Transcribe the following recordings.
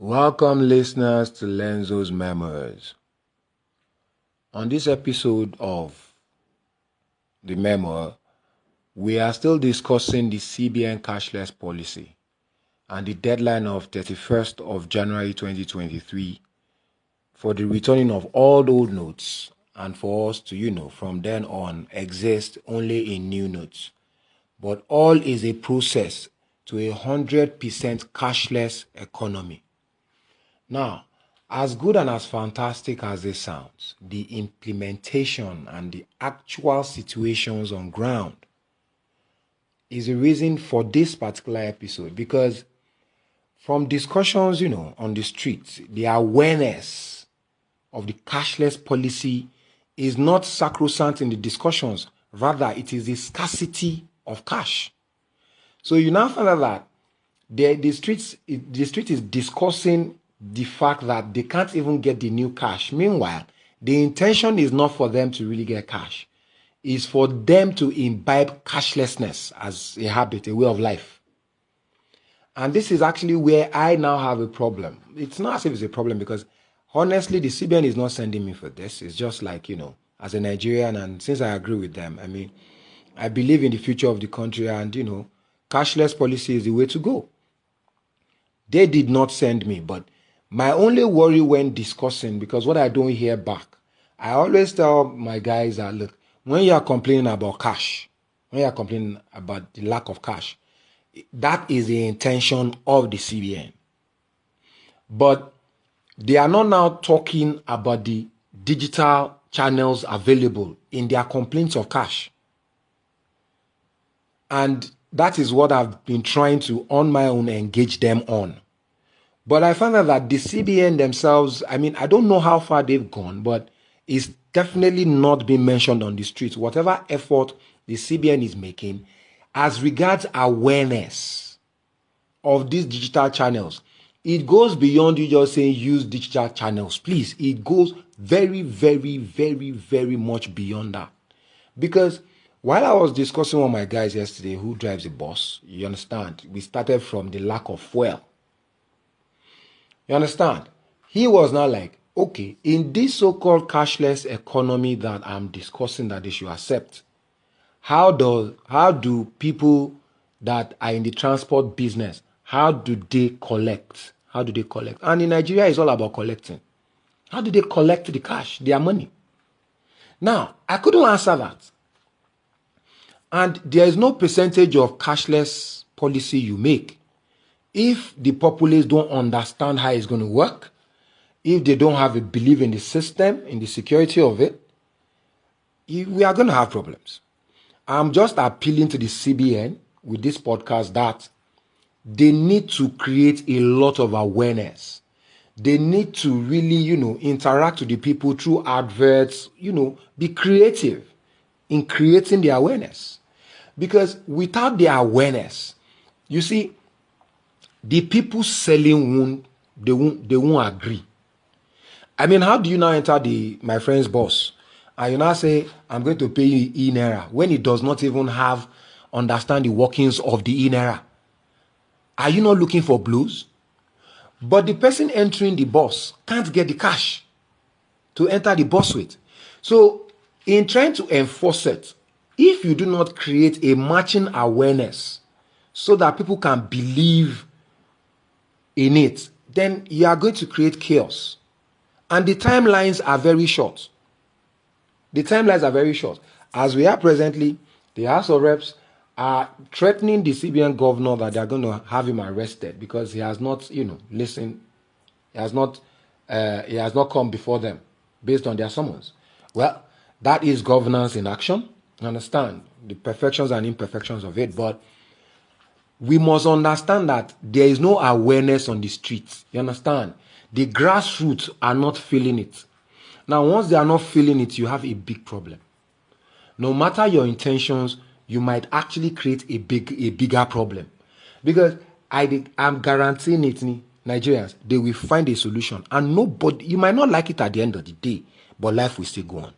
Welcome, listeners, to LENZO'S MEMOIRS. On this episode of the memoir, we are still discussing the CBN cashless policy and the deadline of 31st of January 2023 for the returning of all old notes and for us to, from then on, exist only in new notes. But all is a process to 100% cashless economy. Now, as good and as fantastic as this sounds, the implementation and the actual situations on ground is the reason for this particular episode, because from discussions, on the streets, the awareness of the cashless policy is not sacrosanct in the discussions. Rather, it is the scarcity of cash. So you now find out that the street is discussing the fact that they can't even get the new cash. Meanwhile, the intention is not for them to really get cash. It's for them to imbibe cashlessness as a habit, a way of life. And this is actually where I now have a problem. It's not as if it's a problem, because honestly, the CBN is not sending me for this. It's just like, as a Nigerian, and since I agree with them, I believe in the future of the country, and, cashless policy is the way to go. They did not send me, but my only worry when discussing, because what I don't hear back, I always tell my guys that, look, when you are complaining about cash, when you are complaining about the lack of cash, that is the intention of the CBN. But they are not now talking about the digital channels available in their complaints of cash. And that is what I've been trying to, on my own, engage them on. But I found out that the CBN themselves, I don't know how far they've gone, but it's definitely not being mentioned on the streets. Whatever effort the CBN is making as regards awareness of these digital channels, it goes beyond you just saying use digital channels. Please, it goes very, very, very, very much beyond that. Because while I was discussing with my guys yesterday who drives a bus, you understand, we started from the lack of fuel. You understand? He was now like, okay, in this so-called cashless economy that I'm discussing that they should accept, how do people that are in the transport business, how do they collect? How do they collect? And in Nigeria, it's all about collecting. How do they collect the cash, their money? Now, I couldn't answer that. And there is no percentage of cashless policy you make. If the populace don't understand how it's going to work, if they don't have a belief in the system, in the security of it, we are going to have problems. I'm just appealing to the CBN with this podcast that they need to create a lot of awareness. They need to really, interact with the people through adverts, be creative in creating the awareness. Because without the awareness, you see, the people selling they won't agree. How do you now enter my friend's boss and you now say, I'm going to pay you e-naira, when it does not even understand the workings of the e-naira? Are you not looking for blues? But the person entering the boss can't get the cash to enter the boss with. So in trying to enforce it, if you do not create a matching awareness so that people can believe in it, then you are going to create chaos. And the timelines are very short. The timelines are very short. As we are presently, the House of Reps are threatening the CBN governor that they are going to have him arrested because he has not, listened. He has not come before them based on their summons. Well, that is governance in action. You understand the perfections and imperfections of it, but we must understand that there is no awareness on the streets. You understand? The grassroots are not feeling it. Now, once they are not feeling it, you have a big problem. No matter your intentions, you might actually create a bigger problem. Because I'm guaranteeing it, Nigerians, they will find a solution. And nobody, you might not like it at the end of the day, but life will still go on.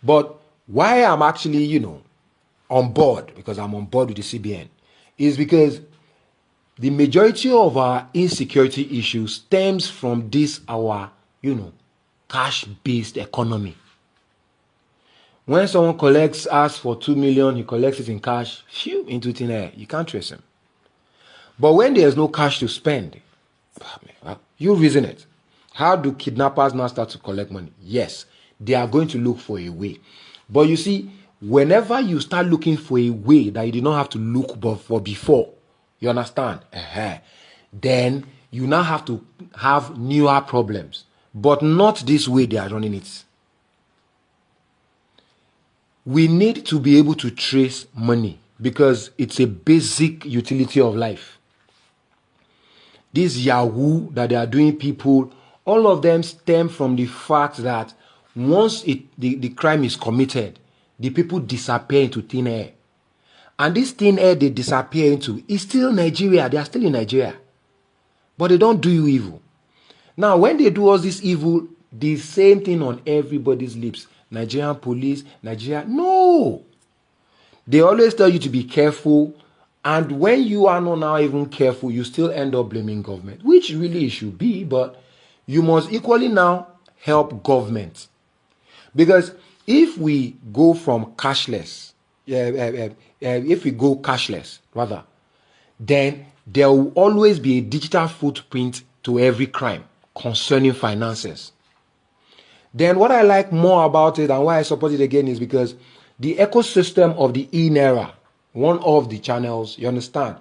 But why I'm actually, on board, because I'm on board with the CBN, is because the majority of our insecurity issues stems from this our, cash-based economy. When someone asks for 2 million, he collects it in cash, into thin air. You can't trace him. But when there's no cash to spend, you reason it. How do kidnappers now start to collect money? Yes, they are going to look for a way. But you see, whenever you start looking for a way that you did not have to look for before, you understand? Then you now have to have newer problems. But not this way they are running it. We need to be able to trace money because it's a basic utility of life. This Yahoo that they are doing people, all of them stem from the fact that once the crime is committed, the people disappear into thin air. And this thin air they disappear into is still Nigeria. They are still in Nigeria. But they don't do you evil. Now, when they do all this evil, the same thing on everybody's lips. Nigerian police, Nigeria. No. They always tell you to be careful. And when you are not now even careful, you still end up blaming government, which really it should be. But you must equally now help government. Because if we go from cashless, then there will always be a digital footprint to every crime concerning finances. Then what I like more about it and why I support it again is because the ecosystem of the e-naira, one of the channels, you understand,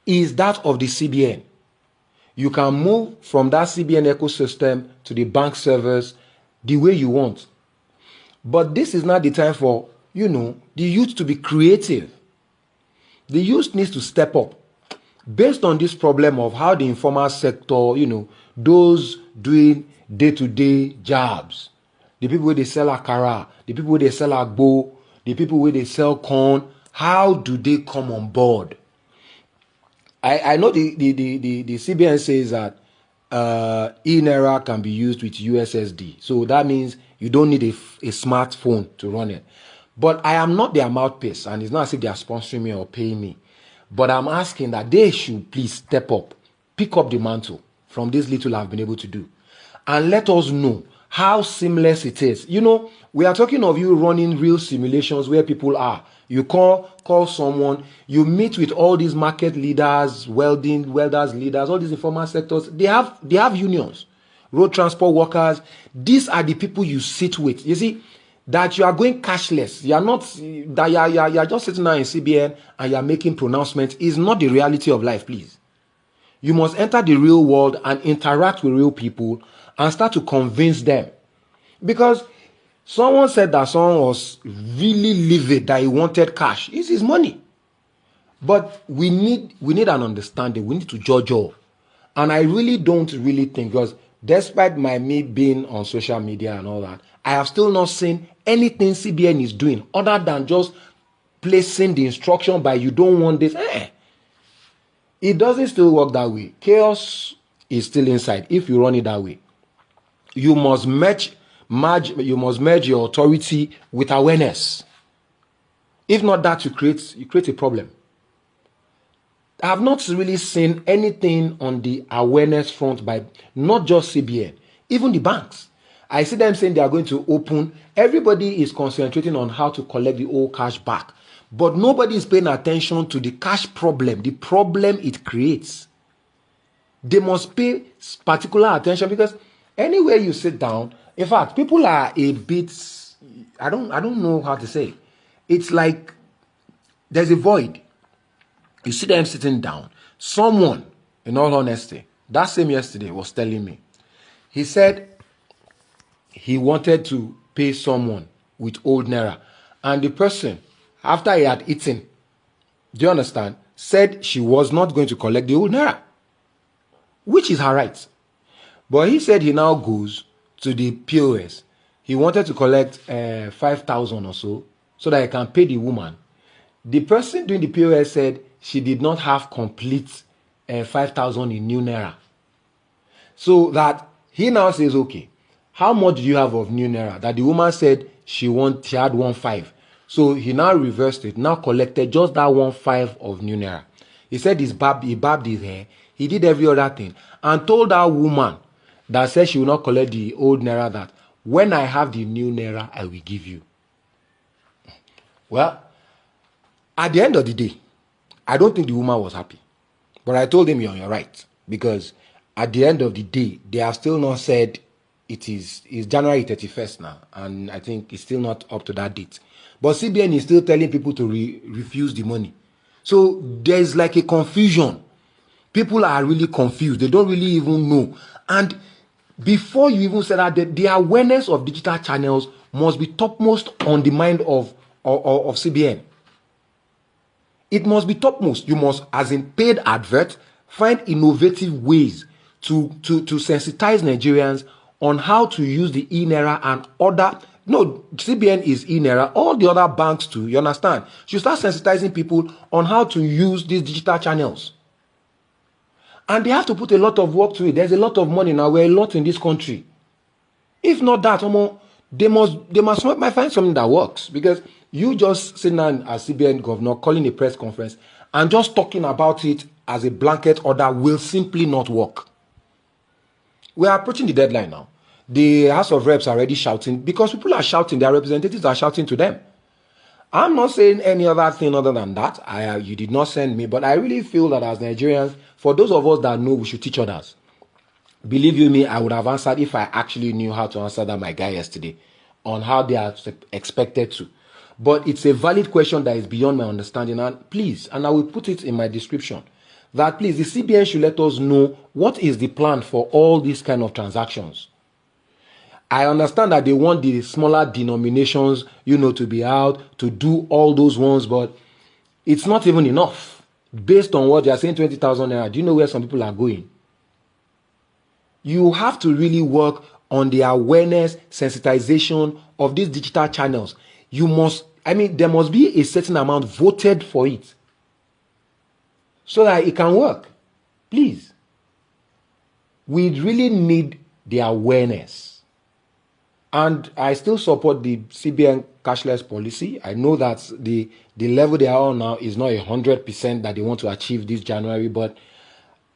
is that of the CBN. You can move from that CBN ecosystem to the bank servers the way you want. But this is not the time for, the youth to be creative. The youth needs to step up. Based on this problem of how the informal sector, those doing day-to-day jobs, the people where they sell akara, the people where they sell agbo, the people where they sell corn, how do they come on board? I know the CBN says that e-naira can be used with USSD. So that means you don't need a smartphone to run it. But I am not their mouthpiece, and it's not as if they are sponsoring me or paying me. But I'm asking that they should please step up, pick up the mantle from this little I've been able to do, and let us know how seamless it is. We are talking of you running real simulations where people are. You call someone, you meet with all these market leaders, welders leaders, all these informal sectors. They have unions, road transport workers. These are the people you sit with. You see, that you are going cashless. You are not, that you are just sitting there in CBN and you are making pronouncements is not the reality of life, please. You must enter the real world and interact with real people and start to convince them. Because someone said that someone was really livid, that he wanted cash. It's his money. But we need an understanding. We need to judge all. And I really don't think, because despite me being on social media and all that, I have still not seen anything CBN is doing other than just placing the instruction by you don't want this. It doesn't still work that way. Chaos is still inside if you run it that way. You must merge your authority with awareness. If not that, you create a problem. I have not really seen anything on the awareness front by not just CBN, even the banks. I see them saying they are going to open. Everybody is concentrating on how to collect the old cash back. But nobody is paying attention to the cash problem, the problem it creates. They must pay particular attention because anywhere you sit down, in fact, people are a bit, I don't know how to say. It's like there's a void. You see them sitting down. Someone, in all honesty, that same yesterday was telling me. He said he wanted to pay someone with old naira. And the person, after he had eaten, do you understand, said she was not going to collect the old naira, which is her right. But he said he now goes to the POS. He wanted to collect 5,000 or so that he can pay the woman. The person doing the POS said she did not have complete 5,000 in new naira. So that he now says, okay, how much do you have of new naira? That the woman said she had 1.5. So he now reversed it, now collected just that 1.5 of new naira. He said he barbed his hair. He did every other thing and told that woman that said she will not collect the old naira that when I have the new naira, I will give you. Well, at the end of the day, I don't think the woman was happy. But I told him, you're right. Because at the end of the day, they have still not said it's January 31st now. And I think it's still not up to that date. But CBN is still telling people to refuse the money. So there's like a confusion. People are really confused. They don't really even know. And before you even say that, the awareness of digital channels must be topmost on the mind of CBN. It must be topmost. You must, as in paid advert, find innovative ways to sensitize Nigerians on how to use the e-naira and other. No, CBN is e-naira. All the other banks too, you understand? You start sensitizing people on how to use these digital channels. And they have to put a lot of work to it. There's a lot of money now. We're a lot in this country. If not that, they must find something that works. Because you just sitting down as CBN governor calling a press conference and just talking about it as a blanket order will simply not work. We are approaching the deadline now. The House of Reps are already shouting because people are shouting. Their representatives are shouting to them. I'm not saying any other thing other than that. You did not send me, but I really feel that as Nigerians, for those of us that know, we should teach others. Believe you me, I would have answered if I actually knew how to answer that my guy yesterday on how they are expected to. But it's a valid question that is beyond my understanding. And please, and I will put it in my description, that please, the CBN should let us know what is the plan for all these kind of transactions. I understand that they want the smaller denominations, to be out, to do all those ones, but it's not even enough. Based on what they are saying, 20,000 naira, do you know where some people are going? You have to really work on the awareness, sensitization of these digital channels. There must be a certain amount voted for it so that it can work. Please. We really need the awareness. And I still support the CBN cashless policy. I know that the level they are on now is not 100% that they want to achieve this January, but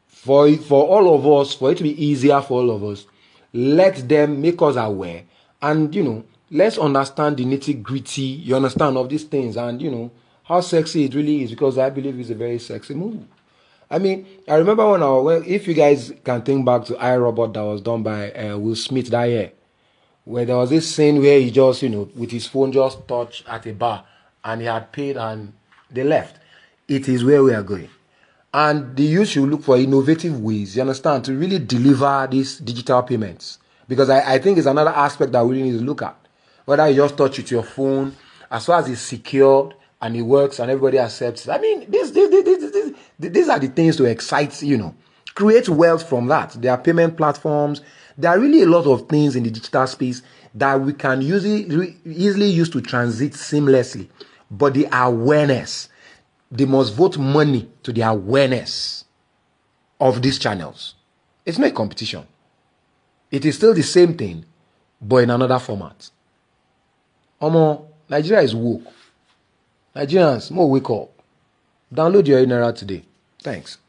for all of us, for it to be easier for all of us, let them make us aware and, let's understand the nitty-gritty, you understand, of these things and, how sexy it really is, because I believe it's a very sexy move. I remember when if you guys can think back to iRobot that was done by Will Smith that year, where there was this scene where he just, with his phone just touched at a bar and he had paid and they left. It is where we are going. And the youth should look for innovative ways, you understand, to really deliver these digital payments. Because I think it's another aspect that we really need to look at. Whether you just touch with your phone, as far as it's secured and it works and everybody accepts it. These are the things to excite, create wealth from that. There are payment platforms. There are really a lot of things in the digital space that we can easily use to transit seamlessly. But the awareness, they must vote money to the awareness of these channels. It's not a competition. It is still the same thing, but in another format. Nigeria is woke. Nigerians, more wake up. Download your Naira today. Thanks.